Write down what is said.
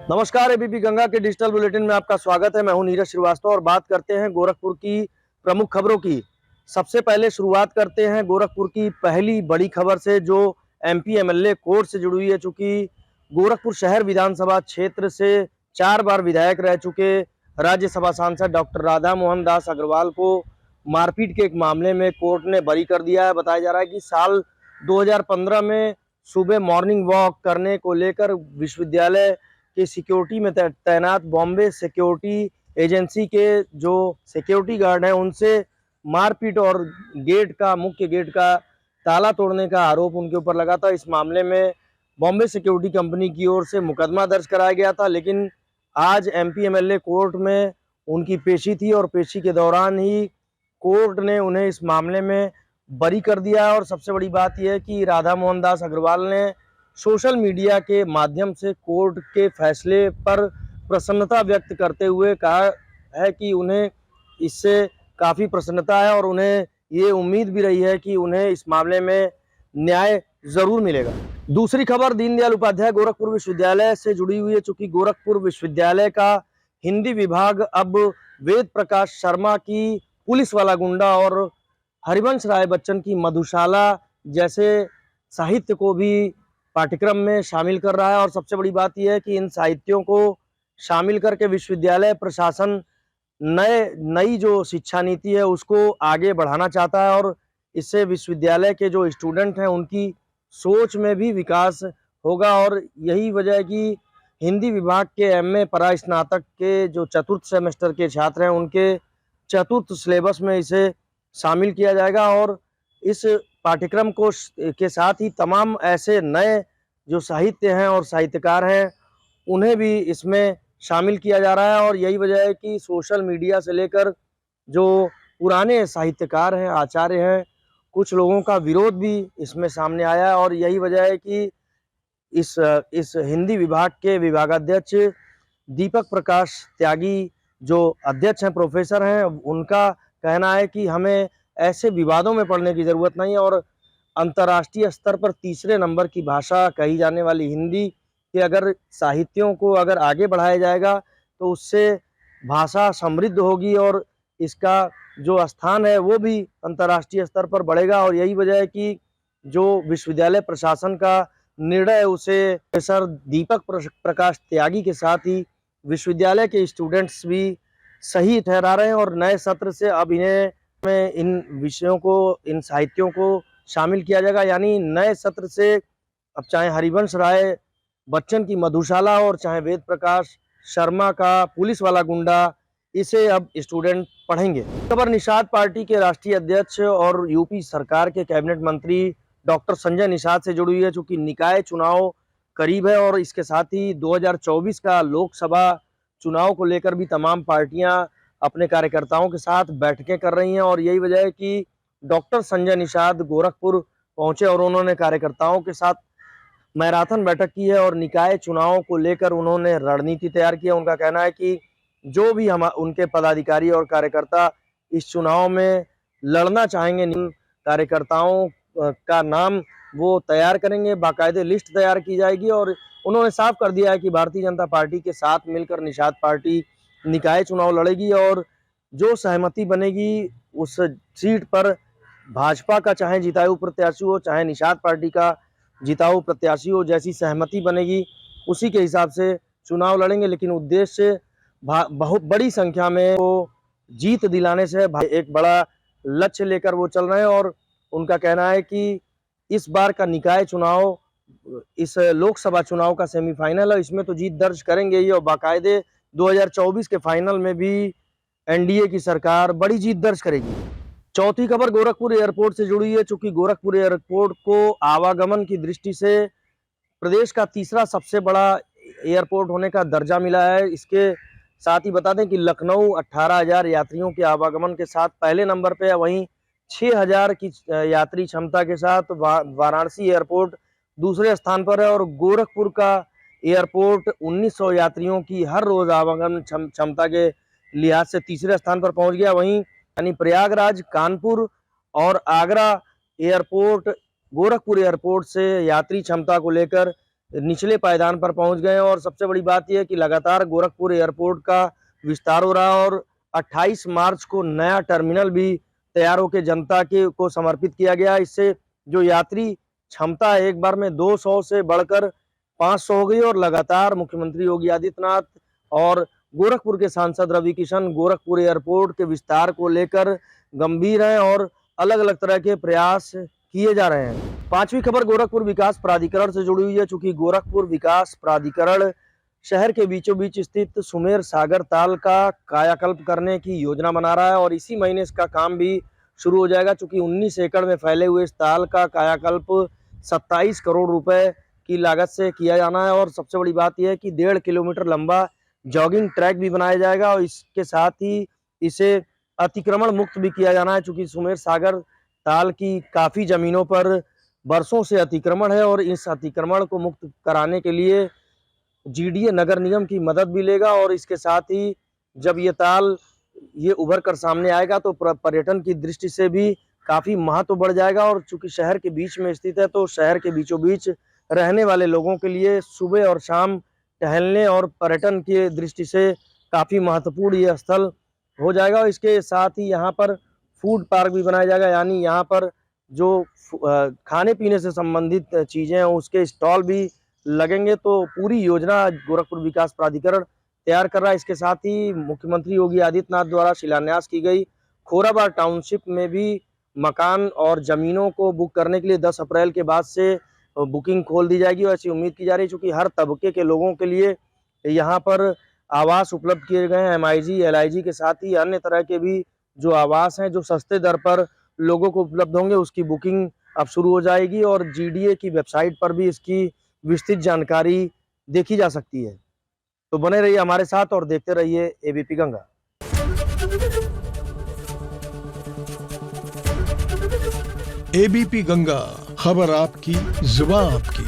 नमस्कार, एबीपी गंगा के digital bulletin में आपका स्वागत है। मैं हूं नीरज श्रीवास्तव और बात करते हैं गोरखपुर की प्रमुख खबरों की। सबसे पहले शुरुआत करते हैं गोरखपुर की पहली बड़ी खबर से, जो एमपी एमएलए कोर्ट से जुड़ी हुई है। चूंकि गोरखपुर शहर विधानसभा क्षेत्र से 4 बार विधायक रह चुके राज्यसभा सांसद डॉक्टर राधा मोहन दास अग्रवाल को मारपीट के एक मामले में कोर्ट ने बरी कर दिया है। बताया जा रहा है कि साल 2015 में सुबह मॉर्निंग वॉक करने को लेकर विश्वविद्यालय की सिक्योरिटी में तैनात बॉम्बे सिक्योरिटी एजेंसी के जो सिक्योरिटी गार्ड हैं उनसे मारपीट और मुख्य गेट का ताला तोड़ने का आरोप उनके ऊपर लगा था। इस मामले में बॉम्बे सिक्योरिटी कंपनी की ओर से मुकदमा दर्ज कराया गया था, लेकिन आज एमपी एमएलए कोर्ट में उनकी पेशी थी और पेशी के दौरान ही कोर्ट ने उन्हें इस मामले में बरी कर दिया। और सबसे बड़ी बात यह है कि राधा मोहन दास अग्रवाल ने सोशल मीडिया के माध्यम से कोर्ट के फैसले पर प्रसन्नता व्यक्त करते हुए कहा है कि उन्हें इससे काफ़ी प्रसन्नता है और उन्हें ये उम्मीद भी रही है कि उन्हें इस मामले में न्याय जरूर मिलेगा। दूसरी खबर दीनदयाल उपाध्याय गोरखपुर विश्वविद्यालय से जुड़ी हुई है। चूंकि गोरखपुर विश्वविद्यालय का हिंदी विभाग अब वेद प्रकाश शर्मा की पुलिस वाला गुंडा और हरिवंश राय बच्चन की मधुशाला जैसे साहित्य को भी पाठ्यक्रम में शामिल कर रहा है। और सबसे बड़ी बात यह है कि इन साहित्यों को शामिल करके विश्वविद्यालय प्रशासन नई जो शिक्षा नीति है उसको आगे बढ़ाना चाहता है और इससे विश्वविद्यालय के जो स्टूडेंट हैं उनकी सोच में भी विकास होगा। और यही वजह है कि हिंदी विभाग के एमए परा स्नातक के जो चतुर्थ सेमेस्टर के छात्र हैं उनके चतुर्थ सिलेबस में इसे शामिल किया जाएगा और इस पाठ्यक्रम को के साथ ही तमाम ऐसे नए जो साहित्य हैं और साहित्यकार हैं उन्हें भी इसमें शामिल किया जा रहा है। और यही वजह है कि सोशल मीडिया से लेकर जो पुराने साहित्यकार हैं, आचार्य हैं, कुछ लोगों का विरोध भी इसमें सामने आया है। और यही वजह है कि इस हिंदी विभाग के विभागाध्यक्ष दीपक प्रकाश त्यागी जो अध्यक्ष हैं, प्रोफेसर हैं, उनका कहना है कि हमें ऐसे विवादों में पड़ने की ज़रूरत नहीं है और अंतर्राष्ट्रीय स्तर पर तीसरे नंबर की भाषा कही जाने वाली हिंदी के अगर साहित्यों को अगर आगे बढ़ाया जाएगा तो उससे भाषा समृद्ध होगी और इसका जो स्थान है वो भी अंतर्राष्ट्रीय स्तर पर बढ़ेगा। और यही वजह है कि जो विश्वविद्यालय प्रशासन का निर्णय उसे प्रोफेसर दीपक प्रकाश त्यागी के साथ ही विश्वविद्यालय के स्टूडेंट्स भी सही ठहरा रहे हैं और नए सत्र से अब में इन विषयों को, इन साहित्यों को शामिल किया जाएगा। यानी नए सत्र से अब चाहे हरिवंश राय बच्चन की मधुशाला और चाहे वेद प्रकाश शर्मा का पुलिस वाला गुंडा, इसे अब स्टूडेंट पढ़ेंगे। खबर निषाद पार्टी के राष्ट्रीय अध्यक्ष और यूपी सरकार के कैबिनेट मंत्री डॉक्टर संजय निषाद से जुड़ी हुई है। चूंकि निकाय चुनाव करीब है और इसके साथ ही 2024 का लोकसभा चुनाव को लेकर भी तमाम पार्टियां अपने कार्यकर्ताओं के साथ बैठकें कर रही हैं और यही वजह है कि डॉक्टर संजय निषाद गोरखपुर पहुंचे और उन्होंने कार्यकर्ताओं के साथ मैराथन बैठक की है और निकाय चुनाव को लेकर उन्होंने रणनीति तैयार की है। उनका कहना है कि जो भी उनके पदाधिकारी और कार्यकर्ता इस चुनाव में लड़ना चाहेंगे, कार्यकर्ताओं का नाम वो तैयार करेंगे, बाकायदे लिस्ट तैयार की जाएगी। और उन्होंने साफ कर दिया है कि भारतीय जनता पार्टी के साथ मिलकर निषाद पार्टी निकाय चुनाव लड़ेगी और जो सहमति बनेगी उस सीट पर भाजपा का चाहे जिताऊ प्रत्याशी हो, चाहे निषाद पार्टी का जिताऊ प्रत्याशी हो, जैसी सहमति बनेगी उसी के हिसाब से चुनाव लड़ेंगे। लेकिन उद्देश्य बहुत बड़ी संख्या में वो जीत दिलाने से एक बड़ा लक्ष्य लेकर वो चल रहे हैं। और उनका कहना है कि इस बार का निकाय चुनाव इस लोकसभा चुनाव का सेमीफाइनल है, इसमें तो जीत दर्ज करेंगे ही और बाकायदे 2024 के फाइनल में भी एनडीए की सरकार बड़ी जीत दर्ज करेगी। चौथी खबर गोरखपुर एयरपोर्ट से जुड़ी है। चूंकि गोरखपुर एयरपोर्ट को आवागमन की दृष्टि से प्रदेश का तीसरा सबसे बड़ा एयरपोर्ट होने का दर्जा मिला है। इसके साथ ही बता दें कि लखनऊ 18,000 यात्रियों के आवागमन के साथ पहले नंबर पे है, वहीं 6,000 की यात्री क्षमता के साथ वाराणसी एयरपोर्ट दूसरे स्थान पर है और गोरखपुर का एयरपोर्ट 1900 यात्रियों की हर रोज आवागमन क्षमता के लिहाज से तीसरे स्थान पर पहुंच गया। वहीं यानी प्रयागराज, कानपुर और आगरा एयरपोर्ट गोरखपुर एयरपोर्ट से यात्री क्षमता को लेकर निचले पायदान पर पहुंच गए हैं। और सबसे बड़ी बात यह है कि लगातार गोरखपुर एयरपोर्ट का विस्तार हो रहा है और 28 मार्च को नया टर्मिनल भी तैयार होकर जनता के को समर्पित किया गया। इससे जो यात्री क्षमता है एक बार में 200 से बढ़कर 500 हो गई। और लगातार मुख्यमंत्री योगी आदित्यनाथ और गोरखपुर के सांसद रवि किशन गोरखपुर एयरपोर्ट के विस्तार को लेकर गंभीर हैं और अलग अलग तरह के प्रयास किए जा रहे हैं। पांचवी खबर गोरखपुर विकास प्राधिकरण से जुड़ी हुई है। चूंकि गोरखपुर विकास प्राधिकरण शहर के बीचों बीच स्थित सुमेर सागर ताल का कायाकल्प करने की योजना बना रहा है और इसी महीने इसका काम भी शुरू हो जाएगा। चूंकि 19 एकड़ में फैले हुए इस ताल का कायाकल्प 27 करोड़ रुपए की लागत से किया जाना है। और सबसे बड़ी बात यह है कि 1.5 किलोमीटर लंबा जॉगिंग ट्रैक भी बनाया जाएगा और इसके साथ ही इसे अतिक्रमण मुक्त भी किया जाना है। चूंकि सुमेर सागर ताल की काफी जमीनों पर बरसों से अतिक्रमण है और इस अतिक्रमण को मुक्त कराने के लिए जीडीए नगर निगम की मदद भी लेगा। और इसके साथ ही जब ये ताल ये उभर कर सामने आएगा तो पर्यटन की दृष्टि से भी काफी महत्व बढ़ जाएगा। और चूंकि शहर के बीच में स्थित है तो शहर के बीचों बीच रहने वाले लोगों के लिए सुबह और शाम टहलने और पर्यटन की दृष्टि से काफी महत्वपूर्ण ये स्थल हो जाएगा। और इसके साथ ही यहाँ पर फूड पार्क भी बनाया जाएगा, यानी यहाँ पर जो खाने पीने से संबंधित चीजें हैं उसके स्टॉल भी लगेंगे। तो पूरी योजना गोरखपुर विकास प्राधिकरण तैयार कर रहा है। इसके साथ ही मुख्यमंत्री योगी आदित्यनाथ द्वारा शिलान्यास की गई खोराबार टाउनशिप में भी मकान और जमीनों को बुक करने के लिए 10 अप्रैल के बाद से बुकिंग खोल दी जाएगी। ऐसी उम्मीद की जा रही है क्योंकि हर तबके के लोगों के लिए यहाँ पर आवास उपलब्ध किए गए हैं। MIG LIG के साथ ही अन्य तरह के भी जो आवास हैं जो सस्ते दर पर लोगों को उपलब्ध होंगे उसकी बुकिंग अब शुरू हो जाएगी और GDA की वेबसाइट पर भी इसकी विस्तृत जानकारी देखी जा सकती है। तो बने रहिए हमारे साथ और देखते रहिए ABP गंगा। ABP गंगा, खबर आपकी, जुबान आपकी।